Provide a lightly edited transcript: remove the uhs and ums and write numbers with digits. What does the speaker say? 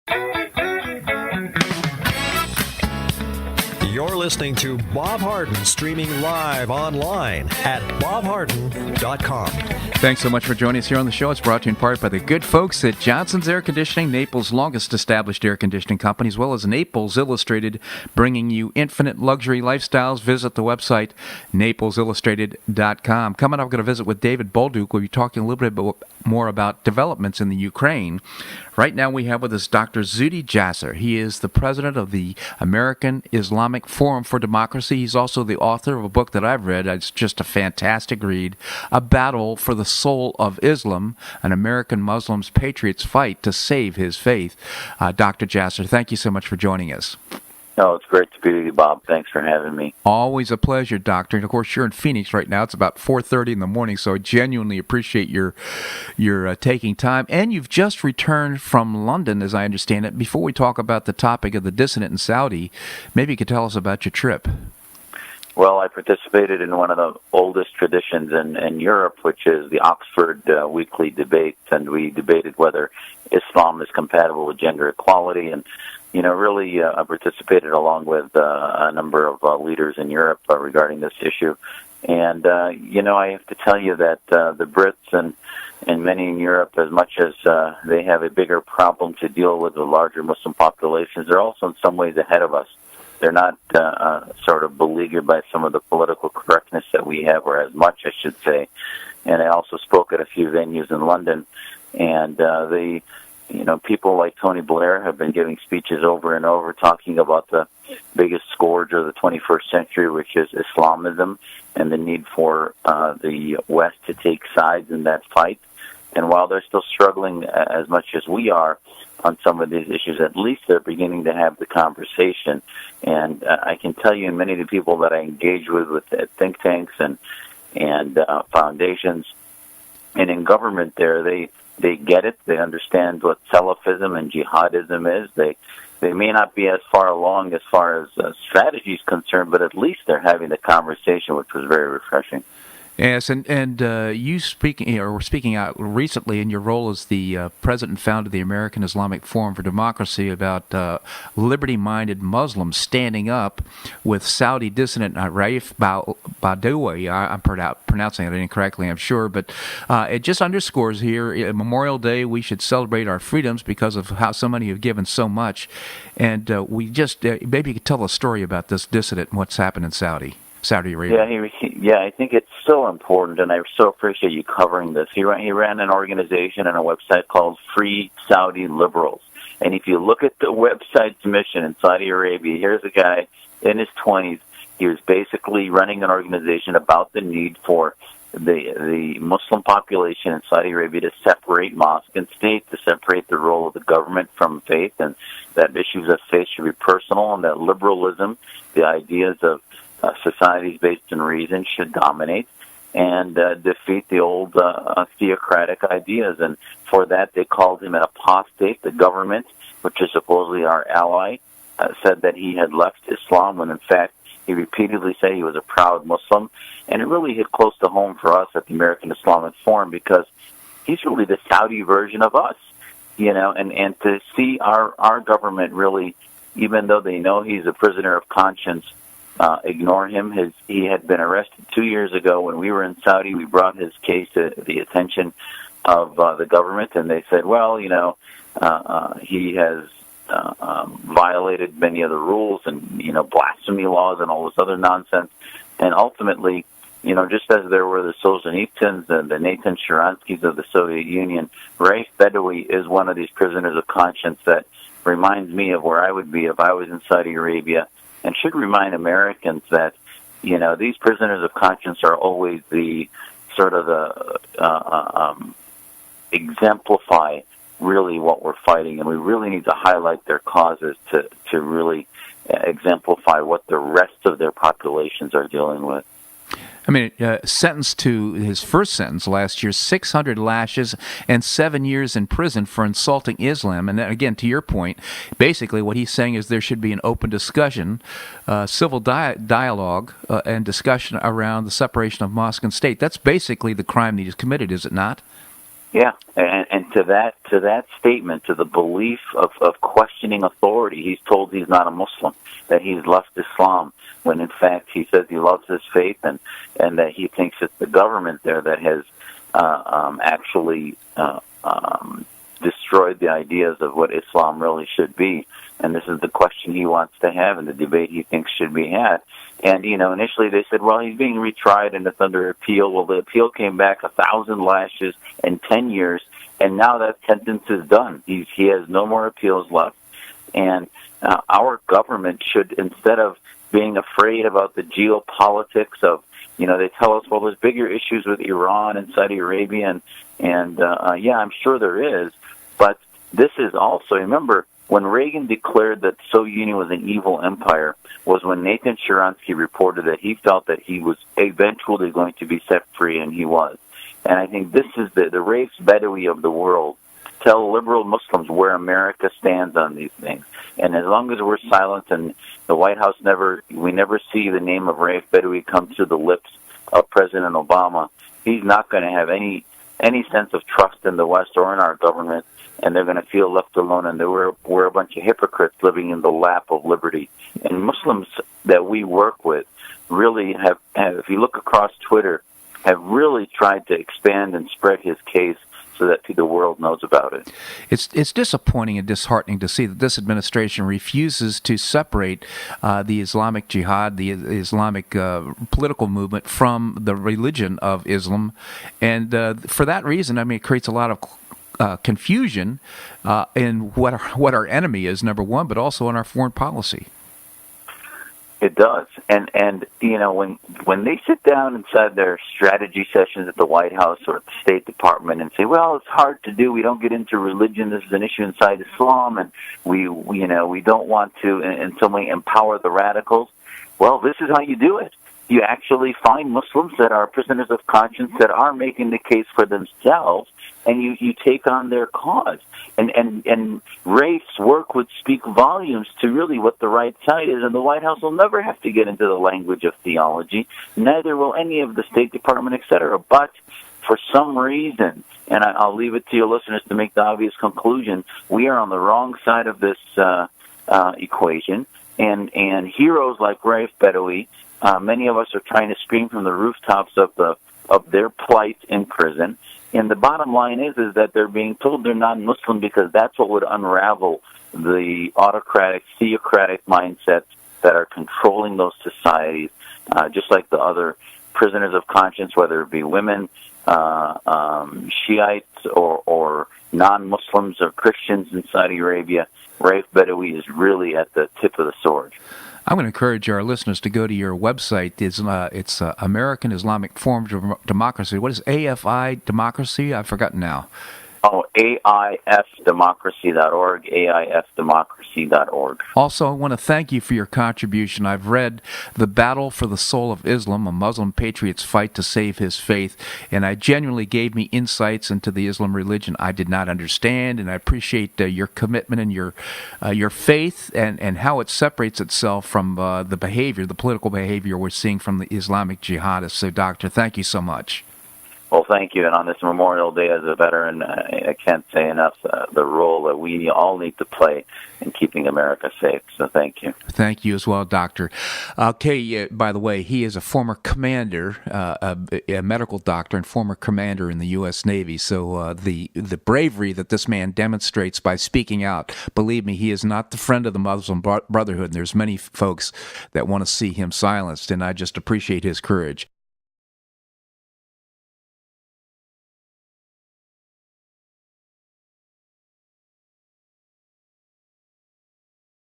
You're listening to Bob Harden, streaming live online at bobharden.com. Thanks so much for joining us here on the show. It's brought to you in part by the good folks at Johnson's Air Conditioning, Naples' longest established air conditioning company, as well as Naples Illustrated, bringing you infinite luxury lifestyles. Visit the website, naplesillustrated.com. Coming up, we're going to visit with David Bolduc. We'll be talking a little bit more about developments in the Ukraine. Right now we have with us Dr. Zuhdi Jasser. He is the president of the American Islamic Forum for Democracy. He's also the author of a book that I've read. It's just a fantastic read, A Battle for the Soul of Islam, an American Muslim's patriot's fight to save his faith. Dr. Jasser, thank you so much for joining us. Oh, it's great to be with you, Bob. Thanks for having me. Always a pleasure, Doctor. And, of course, you're in Phoenix right now. It's about 4:30 in the morning, so I genuinely appreciate your taking time. And you've just returned from London, as I understand it. Before we talk about the topic of the dissident in Saudi, maybe you could tell us about your trip. Well, I participated in one of the oldest traditions in Europe, which is the Oxford weekly debate, and we debated whether Islam is compatible with gender equality. And really, I participated along with a number of leaders in Europe regarding this issue. And, I have to tell you that the Brits and many in Europe, as much as they have a bigger problem to deal with the larger Muslim populations, they're also in some ways ahead of us. They're not sort of beleaguered by some of the political correctness that we have, or as much, I should say. And I also spoke at a few venues in London, and people like Tony Blair have been giving speeches over and over talking about the biggest scourge of the 21st century, which is Islamism, and the need for the West to take sides in that fight. And while they're still struggling as much as we are on some of these issues, at least they're beginning to have the conversation. And I can tell you, many of the people that I engage with think tanks and foundations and in government there, they get it. They understand what Salafism and jihadism is. They may not be as far along as far as strategy is concerned, but at least they're having the conversation, which was very refreshing. Yes, and you were speaking out recently in your role as the president and founder of the American Islamic Forum for Democracy about liberty-minded Muslims standing up with Saudi dissident Raif Badawi. I'm pronouncing it incorrectly, I'm sure, but it just underscores here, Memorial Day, we should celebrate our freedoms because of how so many have given so much. And we just, maybe you could tell a story about this dissident and what's happened in Saudi Arabia. Yeah, I think it's so important, and I so appreciate you covering this. He ran an organization and a website called Free Saudi Liberals. And if you look at the website's mission in Saudi Arabia, here's a guy in his 20s. He was basically running an organization about the need for the Muslim population in Saudi Arabia to separate mosque and state, to separate the role of the government from faith, and that issues of faith should be personal, and that liberalism, the ideas of societies based in reason, should dominate and defeat the old theocratic ideas. And for that, they called him an apostate. The government, which is supposedly our ally, said that he had left Islam, when in fact he repeatedly said he was a proud Muslim. And it really hit close to home for us at the American Islamic Forum, because he's really the Saudi version of us, and to see our government really, even though they know he's a prisoner of conscience, ignore him. He had been arrested 2 years ago when we were in Saudi. We brought his case to the attention of the government, and they said, well, he has violated many of the rules and, blasphemy laws and all this other nonsense. And ultimately, just as there were the Solzhenitsyns and the Nathan Sharanskys of the Soviet Union, Raif Badawi is one of these prisoners of conscience that reminds me of where I would be if I was in Saudi Arabia, and should remind Americans that, these prisoners of conscience are always the sort of exemplify really what we're fighting, and we really need to highlight their causes to really exemplify what the rest of their populations are dealing with. I mean, sentenced to his first sentence last year, 600 lashes and 7 years in prison for insulting Islam. And then, again, to your point, basically what he's saying is there should be an open discussion, civil dialogue, and discussion around the separation of mosque and state. That's basically the crime that he's committed, is it not? Yeah, and to that statement, to the belief of questioning authority, he's told he's not a Muslim, that he's left Islam, when in fact he says he loves his faith, and that he thinks it's the government there that has actually destroyed the ideas of what Islam really should be. And this is the question he wants to have and the debate he thinks should be had. And, initially they said, well, he's being retried and it's under appeal. Well, the appeal came back 1,000 lashes and 10 years, and now that sentence is done. He has no more appeals left. And our government should, instead of being afraid about the geopolitics of, they tell us, well, there's bigger issues with Iran and Saudi Arabia, and yeah, I'm sure there is, but this is also, remember, when Reagan declared that the Soviet Union was an evil empire, was when Nathan Sharansky reported that he felt that he was eventually going to be set free, and he was. And I think this is the Raif Badawi of the world. Tell liberal Muslims where America stands on these things. And as long as we're silent and the White House we never see the name of Raif Badawi come to the lips of President Obama, he's not going to have any sense of trust in the West or in our government, and they're going to feel left alone, and we're a bunch of hypocrites living in the lap of liberty. And Muslims that we work with really have, if you look across Twitter, have really tried to expand and spread his case so that the world knows about it. It's disappointing and disheartening to see that this administration refuses to separate the Islamic Jihad, the Islamic political movement, from the religion of Islam. And for that reason, it creates a lot of confusion in what our enemy is, number one, but also in our foreign policy. It does, and when they sit down inside their strategy sessions at the White House or at the State Department and say, well, it's hard to do. We don't get into religion. This is an issue inside Islam, and we don't want to in some way empower the radicals. Well, this is how you do it. You actually find Muslims that are prisoners of conscience that are making the case for themselves, and you take on their cause. And Raif's work would speak volumes to really what the right side is, and the White House will never have to get into the language of theology, neither will any of the State Department, etc. But for some reason, and I'll leave it to your listeners to make the obvious conclusion, we are on the wrong side of this equation, and heroes like Raif Badawi, many of us are trying to scream from the rooftops of their plight in prison. And the bottom line is that they're being told they're non-Muslim because that's what would unravel the autocratic, theocratic mindsets that are controlling those societies, just like the other prisoners of conscience, whether it be women, Shiites, or non-Muslims or Christians in Saudi Arabia. Raif Badawi is really at the tip of the sword. I'm going to encourage our listeners to go to your website. It's American Islamic Forum of Democracy. What is AFI Democracy? I've forgotten now. Oh, AIFdemocracy.org, AIFdemocracy.org. Also, I want to thank you for your contribution. I've read The Battle for the Soul of Islam, a Muslim patriot's fight to save his faith, and it genuinely gave me insights into the Islam religion I did not understand, and I appreciate your commitment and your faith and how it separates itself from the behavior, the political behavior we're seeing from the Islamic jihadists. So, Doctor, thank you so much. Well, thank you. And on this Memorial Day as a veteran, I can't say enough the role that we all need to play in keeping America safe. So thank you. Thank you as well, Doctor. Okay, by the way, he is a former commander, a medical doctor and former commander in the U.S. Navy. So the bravery that this man demonstrates by speaking out, believe me, he is not the friend of the Muslim Brotherhood. And there's many folks that want to see him silenced, and I just appreciate his courage.